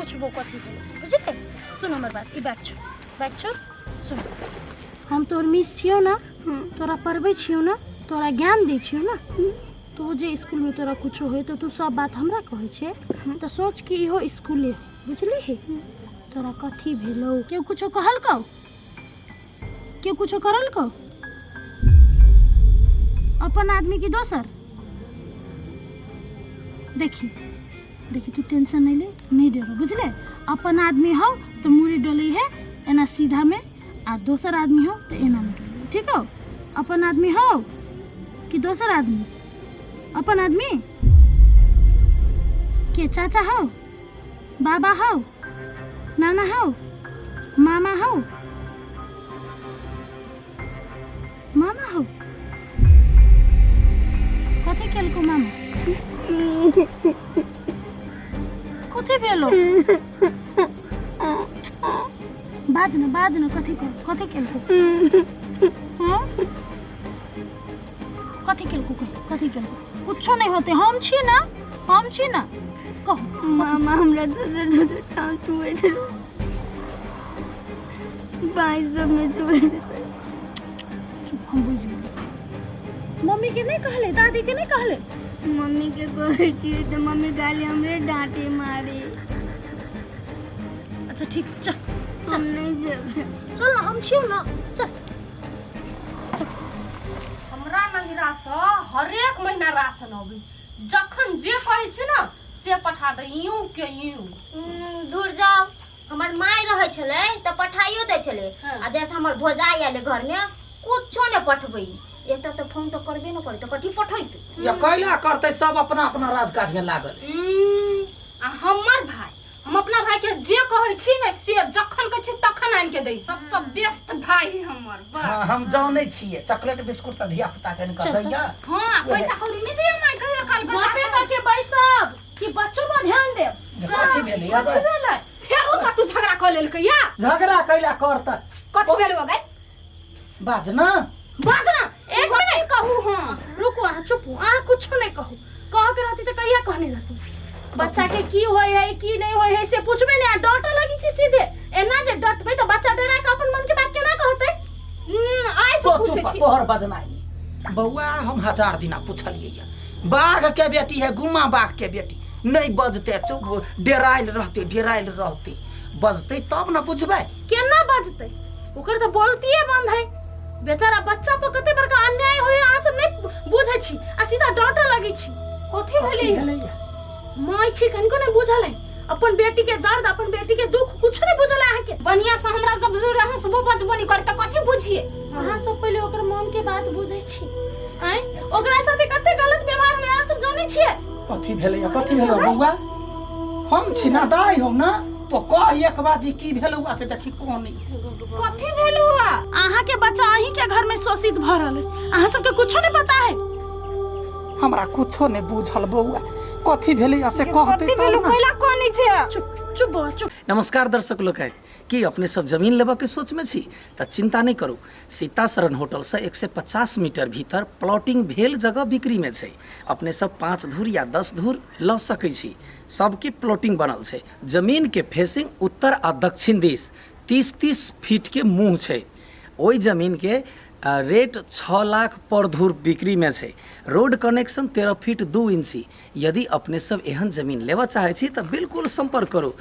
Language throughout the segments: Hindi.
पूछबो कथी भेलो से बुझले। सुन हमर बात, ई बैग छो सुन। हम तोर मिस छियो ना, तोरा पढ़बै छियो ना, तोरा ज्ञान दै छियो ना। तो जे स्कूल में तोरा कुछो होय तो तू सब बात हमरा कहै छे। तो सोच कि इहो स्कूले बुझली हे। तोरा कथी भेलो, केओ कुछो कहल कौ, केओ कुछो करल कौ, अपन आदमी की दोसर। देखी तू टेंशन नहीं ले, नहीं डरो बुझले। अपन आदमी हो तो मुड़ी डोली है एना सीधा में, आ दोसर आदमी हो तो एना में डोली, ठीक हो। अपन आदमी हो कि दोसर आदमी, अपन आदमी के चाचा हो, बाबा हो, नाना हो, मामा हो, मामा हो। कथी केलको मामा, कथी भेलो, बाज न कथी केलको। हाँ कथी केलको कुछो नहीं होते। हम छी ना कहो। मामा हमरा दूसर ठाम छुए थे, बाइस सब में छुए थे। चुप, हम बुझ गेली। मम्मी के नहीं कहले, दादी के नहीं कहले। मम्मी के कहै छी तो मम्मी गाली हमरे डांटे मारे। अच्छा ठीक, चल हम नहीं जेबे। चल ना, हम छियो ना, चल। हमरा नहिरा से हरेक महीना राशन अबै, जखन जे कहै छी ना से पठा दे, यूं के यूं। दूर जाओ, हमर माय रहै छले त पठाइयो दै छले। आ जैसे हमर भोजाई आले घर में कुछो ने पठबै, एकटा तो फोन तो करबे न करे, तो कथी पठैत। या कैला करते, सब अपना अपना राजकाज में लागल। आ हमर भाई, हम अपना भाई के जे कहै छी ने से जखन कहै छी तखन आन के दै। सबसे बेस्ट भाई हमर बस। हाँ, हम जाने छिए चॉकलेट बिस्कुट त धिया पुता के निकल दैया। हां पैसा कौड़ी नहीं दिया माय कहियो काल वहां पे करके बैसब कि बच्चों पर ध्यान दे। कथी भेलै अब, फेर ओ तू झगड़ा क लेल कहिया झगड़ा कैला करत। कथी भेल हो गई, बाज ना बात ना एक नहीं कहू। हां रुको, आ चुप, आ कुछो नहीं कहू। कह के रहती तो कहिया कहने रहती। बच्चा के की होय है की नहीं होय है से पूछबे ने, डांट लगी छी सीधे। एना जे डटबे तो बच्चा डरा के अपन मन के बात केना कहतै। आइ से पूछे छी तोहर बजनाई। बउआ हम 1000 दिना पूछलिए या, बाघ के बेटी है, गुम्मा बाघ के बेटी नहीं बजते, चुप डेराइल रहते। बजते तब ना बुझबै। केना बजतै, ओकर तो बोलतिए बंद है। बेचारा बच्चा पर कते बड़का अन्याय होय, आ सब नहीं बुझै छी, आ सीधा डांट लगी छी। कथी भेलै, माय छी कनको नहीं बुझल है। अपन बेटी के दर्द, अपन बेटी के दुख कुछ नहीं बुझल है। के बढ़िया से हमरा सब बुझ रहे सब बचबनी कर त कथी बुझिए। अहाँ सब पहले ओकर मन के बात बुझै छी। हैं ओकरा साथे कते गलत व्यवहार में अहाँ सब जानै छियै। कथी भेलै बउआ, हम छी ना दाई हम ना, तो कह एक बाजी की भेलुआ से देखी कोन नहीं। कथी भेलुआ, अहाँ के बच्चा अहीं के घर में शोषित भ रहल है, अहाँ सब के कुछो नहीं पता है। हमरा कुछो नहीं बुझल बउआ, कथी भेलै से कहते कथी भेलु कैला कोनी छै। चुप बउआ चुप। नमस्कार दर्शक लोग, है कि अपने सब जमीन लेबा के सोच में छी तो चिंता नहीं करू। सीता शरण होटल से 150 मीटर भीतर प्लॉटिंग भेल जगह बिक्री में छै। अपने सब 5 धूर या 10 धूर ल सकै छी। सबके प्लॉटिंग बनल छै। जमीन के फेसिंग उत्तर आ दक्षिण दिश 30-30 फीट के मुँह छै। ओई जमीन के रेट 6 लाख पर धूर बिक्री में छै। रोड कनेक्शन 13 फीट 2 इंची। यदि अपने सब एहन जमीन लेवा चाहे छी तो बिल्कुल संपर्क करू।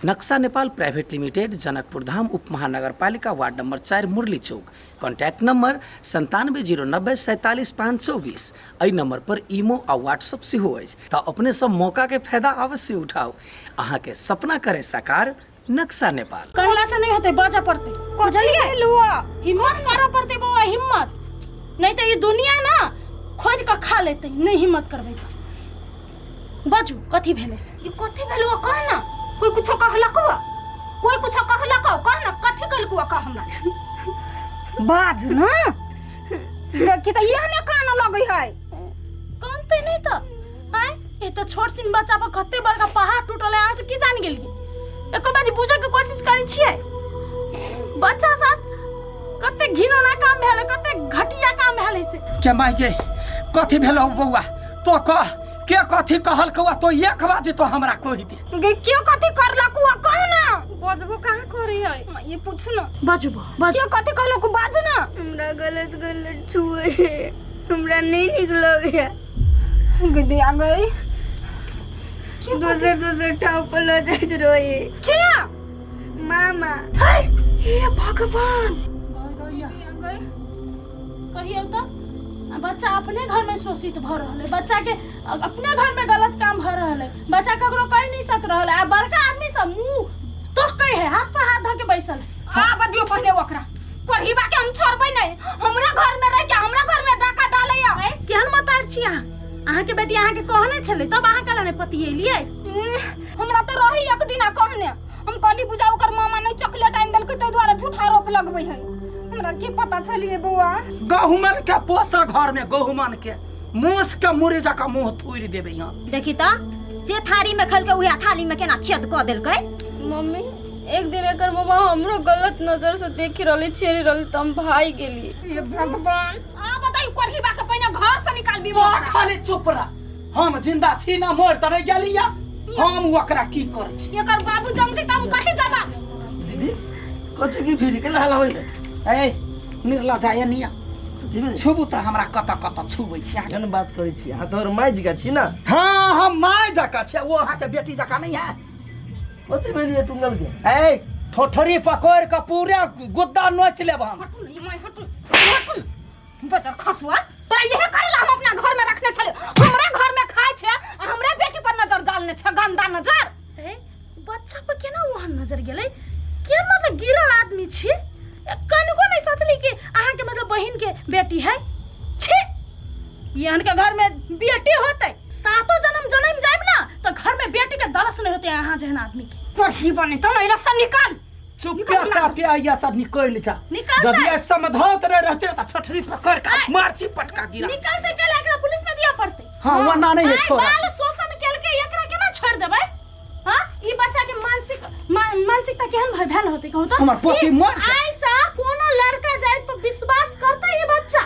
नक्शा नेपाल प्राइवेट लिमिटेड, जनकपुर धाम, उप महानगर पालिका, ward number 4, Murali Chowk. Contact number 9709 47 524। एहि नंबर पर ईमो आ व्हाट्सअप सेहो अछि। तो अपने सब मौका के फायदा अवश्य उठाओ। अहाँ के सपना करे साकार, नक्शा नेपाल। करला से नहीं होते, बाजा पड़ते। बुझलिए, हिम्मत करा पड़ते बउआ, हिम्मत। नहीं तो ये दुनिया ना खोज के खा लेते। नहीं हिम्मत करबे तो बाजू कथी भेले से। ये कथी भेलुआ कह ना, कोई कुछो कहलकुआ, कोई कुछो कहलकौ कह ना, कथी कहलकुआ कह हमरा। बाज ना देखी त यहने कान लगै है। कानते नहीं तो आय ए तो छोट सिन बच्चा पर कते बड़का पहाड़ टूटल है, अहाँ से की जान गेलिए। एको बाजी बुझे के कोशिश करै छियै। बच्चा साथ कते घिनौना काम भेले, कते घटिया काम भेले से। के माय के कथी भेलौ बउआ, तो कह के कथी कहल कौआ, तो एक बाजी तो हमरा कहि दे। क्यों कथी करलकू कह ना बजबो कहाँ करी है ये पूछ ना बाजू बाजू के कथी कहलकू बाज ना हमरा गलत गलत छुए हमरा नहीं निकलो गया गदी आ गई दूसरे ठाव पर लो जात रोए क्या मामा हे भगवान कहियो तो बच्चा अपने घर में शोषित भ रहल है, बच्चा के अपने घर में गलत काम भ रहल है, बच्चा ककरो कह नहीं सक रहल है। आ बड़का आदमी सब मुंह तो कहे है, हाथ पर हाथ धर के बैसल है। आ बदियो पहले ओकरा पढ़ीबा के हम छोड़बै नहीं, हमरा घर में रह के हमरा घर में डाका डालैया केहन मतार छी अहाँ के बेटी अहाँ के कहने छले तब अहाँ कला ने पतिएलिए। हमरा तो रही एक दिन कहने हम कहली बुझा ओकर मामा नहीं चॉकलेट आइन देलकै तै द्वारा झूठा आरोप लगबै है। हमरा की पता चलिए बउआ गहुमन के पोसा घर में गहुमन के मूस के मुरी जका मुंह थुरि देबे यहाँ। देखी तो से थारी में खल के उहे थाली में केना छेद क देलकै। मम्मी एक दिन एकर मामा हमरो गलत नजर से देखि रहले छेरी रहले त हम भाई गेली। ये भगवान आ बताई पढ़ीबा के पहिने घर से निकाल भी खाली चुप रह। हम जिंदा छी ना मोर त नहीं गेलिया, हम ओकरा की करे छी। एकर बाबू जमती त हम कथि जाबा दीदी कथी की फिर के लाल होई ए निर्ला जाय निया छुबू त हमरा कत कत छुबै छी। केहन बात करै छी अहाँ तोहर माय जका छी ना। हां हम माय जका छी, वो अहाँ के बेटी जका नहीं है। ओते भेलिए टुंगल के ए ठोठरी पकड़ के पूरे गुद्दा नोच लेब हम। हटू नहीं मैं हटू बच्चा खसुआ तोरा यही करेला हम अपना घर में रखने छले, हमरा घर में खाए छे और हमरा बेटी पर नजर डालने छे गंदा नजर। ए बच्चा पर केना वहां नजर गेलै, के मतलब गिरल आदमी छी। कनको नहीं सोचली कि अहाँ के मतलब बहन के बेटी है। छी यहन के घर में बेटी होते सातों जन्म जन्म जाइब ना तो घर में बेटी के दरस नहीं होते अहाँ जहन आदमी के। कोठी बने तो नहीं रस्ता निकाल चुपके चापे आइया सब निकल जा। निकाल जब ये समझौत रह रहते त ठठरी पकड़ के मारती पटका गिरा। निकाल दे के एकरा पुलिस में दिया पड़ते। हां वना नहीं है छोरा। बाल शोषण केल के एकरा केना छोड़ देबै। हां ई बच्चा के मानसिकता केहन भेल होते कहू तो। हमर पोती मर जा। ऐसा कोनो लड़का जात पर विश्वास करता ये बच्चा।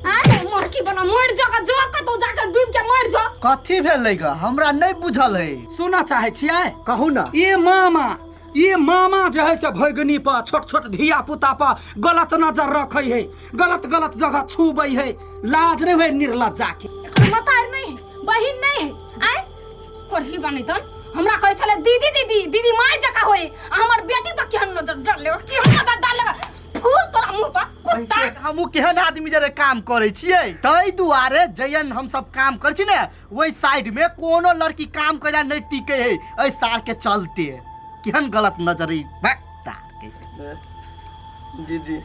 अरे मोरकी बना मर जा जो कतो जाकर डूब के मर जा। कथी भेलै ग हमरा नहीं बुझल है। सुना चाहे छियै कहू ना। ये मामा जो है से भगनी पर छोट छोट धिया पुता पर गलत नजर रखे है, गलत गलत जगह छुबै है। लाज नहीं है निर्लज्जा के। मतार नहीं है, बहिन नहीं है। आय कोठी बने तन हमरा कहै छले दीदी दीदी दीदी माय जका होए हमर बेटी पर केहन नजर डालले केहन नजर डालले फूल तोरा मुंह पर कुत्ता। हमहू केहन आदमी जरे काम करे छियै तै दुआरे जयन हम सब काम कर छी ने वही साइड में कोनो लड़की काम कइला नहीं टिके है। ए सार के चलते केहन गलत नजरी भक्ता के। दीदी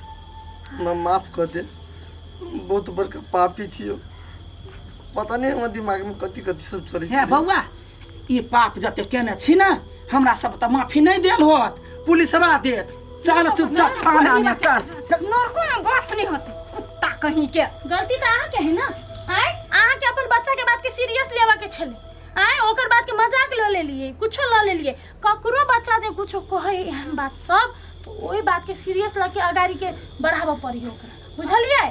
हमरा माफ कर दे, बहुत बड़का पापी छियो। पता नहीं हमर दिमाग में कथी कथी सब चलै है छै। बौआ ई पाप जते केने छी ना हमरा सब त माफी नहीं देल होत, पुलिसवा देत। चल चुपचाप थाना में चल। नरको में बस नहीं होते कुत्ता कहीं के। गलती तो अहाँ के है ना। आय अहाँ के अपन बच्चा के बात के सीरियस लेवा के छले। आय ओकर बात के मजाक ल ले लिए, कुछो ल ले लिए। ककरो बच्चा जे कुछो कहे एहन बात सब तो ओई बात के सीरियस ल के अगाड़ी के बढ़ावा पड़ी ओकरा। बुझलिए,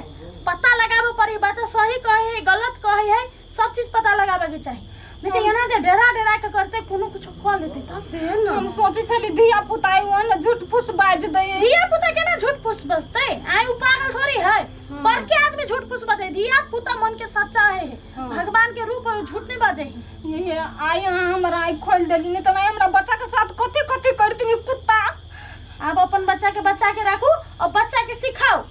पता लगाबो पड़ी, बात सही कहे है गलत कहे है सब चीज पता लगाबे के चाहिए। नहीं तो यहाँ जे डरा डरा के करते कोनो कुछ कह लेते त से न। हम सोचे छली धिया पुता वन झूठ फूस बाज दे। धिया पुता केना झूठ फूस बजते। आय उ पागल थोड़ी है, बड़के आदमी झूठ फूस बजे। धिया पुता मन के सच्चा है, भगवान के रूप है, झूठ नहीं बाजे है। ये आई हमरा आई खोल देली नहीं तो मैं हमरा बच्चा के साथ कथि कथि करती कुत्ता। आप अपन बच्चा के राखू और बच्चा के सिखाओ।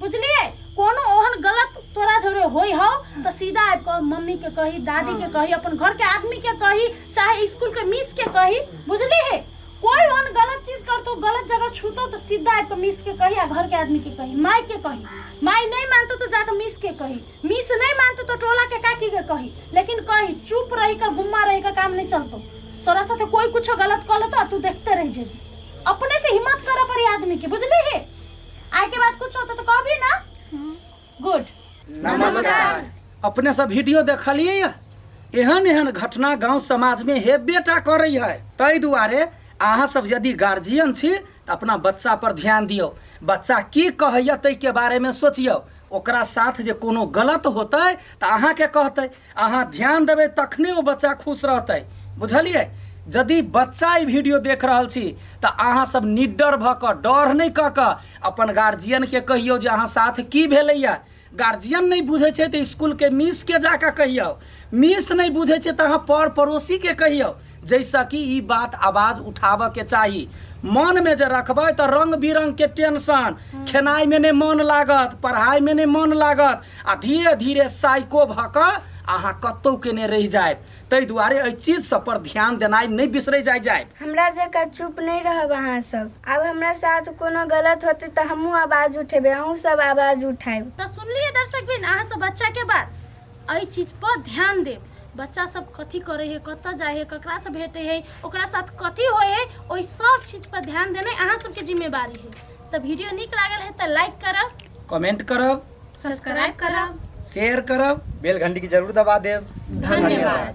बुझलिए, कोनो ओहन गलत तोरा धरे होई हो तो सीधा मम्मी के कही, दादी के कही, अपन घर के आदमी के कही, चाहे स्कूल के मिस के कही। बुझली है, कोई ओहन गलत चीज कर तो गलत जगह छूतो तो सीधा आपको मिस के कही या घर के आदमी के कही, माई के कही। माई नहीं मानतो तो जाकर मिस के कही, मिस नहीं मानतो तो टोला के काकी के कही। लेकिन कही चुप रही कर गुम्मा रही का काम नहीं चलतो। तोरा साथे कोई कुछ गलत कर लेतो तू देखते रह जेबी। अपने से हिम्मत करे पड़ी आदमी के। बुझली है, आय के बाद कुछ होता तो कहबी ना। गुड, नमस्कार। अपने सब वीडियो देखलिए एहन एहन घटना गांव समाज में हे बेटा करे है। तै दुआरे अहाँ सब यदि गार्जियन छी तो अपना बच्चा पर ध्यान दियो। बच्चा की कहैया तै के बारे में सोचियो। ओकरा साथ जे कोनो गलत होतै तो अहाँ के कहतै, अहाँ ध्यान देबै तखने वो बच्चा खुश रहतै। बुझलिए, यदि बच्चा ई वीडियो देख रहल छी तऽ अहाँ सब निडर भऽ कऽ डर नहि कऽ कऽ अपन गार्जियन के कहियौ जे अहाँ साथ की भेलैया। गार्जियन नहीं बुझे छे तो स्कूल के मिस के जाकर कहियो, मिस नहीं बुझे छे तो अहाँ पर पड़ोसी के कहियो, जैसा कि ई बात आवाज उठाव के चाहिए। मन में जे रखबै तो रंग बिरंग के टेंशन, खेनाई में नहीं मन लागत, पढ़ाई में नहीं मन लागत, आ धीरे धीरे साइको भऽ कऽ अहाँ कतौ के नहीं रह जाए। ताहि दुआरे एहि चीज सब पर ध्यान देनाइ नहीं बिसरे जाए। हमरा जका चुप नहीं रहब अहाँ सब। अब हमरा साथ कोनो गलत होते तो हमहू आवाज उठेबे, अहूँ सब आवाज उठाएब। तो सुनलिए दर्शक बिन, अहाँ सब बच्चा के बात एहि चीज पर ध्यान देब। बच्चा सब कथी करे है, कतऽ जाए है, ककरा से भेटे है, ओकरा साथ कथी होए है, ओहि सब चीज पर ध्यान देना अहाँ सबके जिम्मेवारी है। तो वीडियो नीक लागल है तो लाइक करब, कमेंट करब, सब्सक्राइब करब, शेयर करब, बेल घंटी की जरूर दबा देव। धन्यवाद।